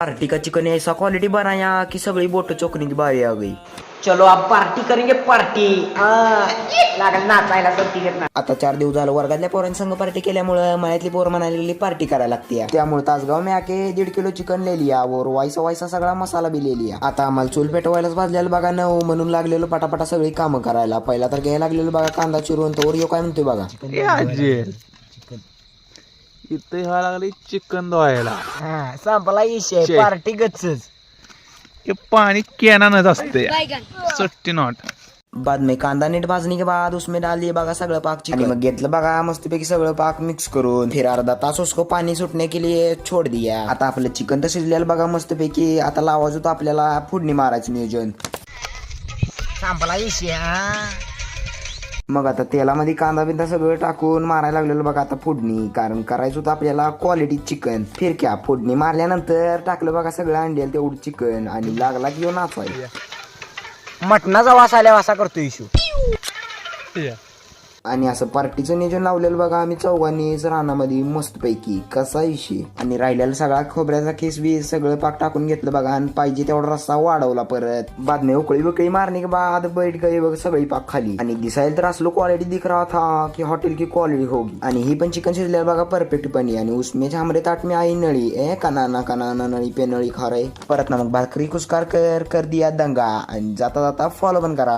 Party का chicken ऐसा quality बनाया कि सगळी बोट चोकने की बारी आ गई। चलो अब पार्टी करेंगे पार्टी लागल नाचायला सुट्टी घेत ना। आता 4 दिवस झालं वर्गातल्या पोरांसंग पार्टी केल्यामुळे मळ्यातली पोर म्हणायला लागली पार्टी करायला लागते। त्यामुळे तासगाव में आके 1.5 किलो चिकन ले लिया और वायसा सगळा मसाला भी ले लिया। आता आम्हाला चूल पेटवायलाच भाजलेलं बघा न म्हणून लागलेलो पटापटा सगळी कामं करायला। पहिला तर घ्यायला लागलेलो बघा कांदा चिरून तर यो काय म्हणतोय बघा इथे व्हायला लागली चिकन धुवायला संपला विषय पार्टी गच्चच हे पाणी कॅनानच असते सट्टी नॉट। बाद में कांदा नीट भाजने के बाद उसमें डाल दिए बघा सगळं पाक चिकन। मग घेतलं बघा मस्तपैकी सगळं पाक मिक्स करून फिर अर्धा तास उसको पानी सुटने के लिए छोड़ दिया। आता आपलं चिकन तर शिजलेलं बघा मस्तपैकी। आता लावायचं होतं आपल्याला फोडणी मारायचं नियोजन। संपला विषय मग आता तेलामध्ये कांदा बिंदा सगळं टाकून मारायला लागलेलं बघा आता फोडणी। कारण करायचं होतं आपल्याला क्वालिटी चिकन। फिर क्या फोडणी मारल्यानंतर टाकलं बघा सगळं अंड्याला तेवढं चिकन आणि लागला की नाचवायला। मटणाचा वास आल्या वासा करतो इशू आणि असं पार्टीचं नियोजन लावलेलं बघा आम्ही चौघांनीच रानामध्ये मस्तपैकी कसा इशे। आणि राहिलेला सगळा खोबऱ्याचा खिस बी सगळं पाक टाकून घेतलं बघा आणि पाहिजे तेवढा रस्सा वाढवला परत। बाद में उकळी मारने के बाद बैठ गए बघ सगळी पाक खाली। आणि दिसायला तर असलो क्वालिटी दिख रहा था की हॉटेल की क्वालिटी होगी। आणि ही पण चिकन शिजलेलं बघा परफेक्टपणे। आणि उसमें हमरे ताट में आई नळी कनाना नळी पे नळी खा रहे। परत ना मग भाकरी कुस्कार कर दिया दंगा। आणि जाता जाता फॉलो पण करा।